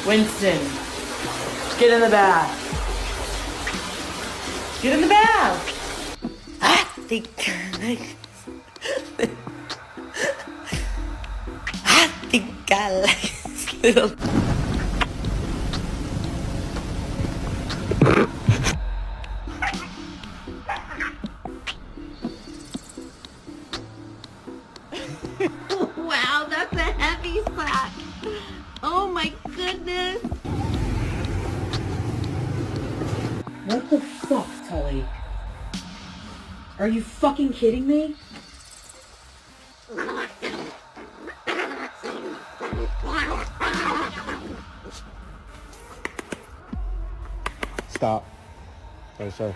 Winston, get in the bath. Get in the bath. I think I like this little. Wow, that's a heavy sack. Oh my goodness. What the fuck, Tully? Are you fucking kidding me? Stop. Oh, sorry.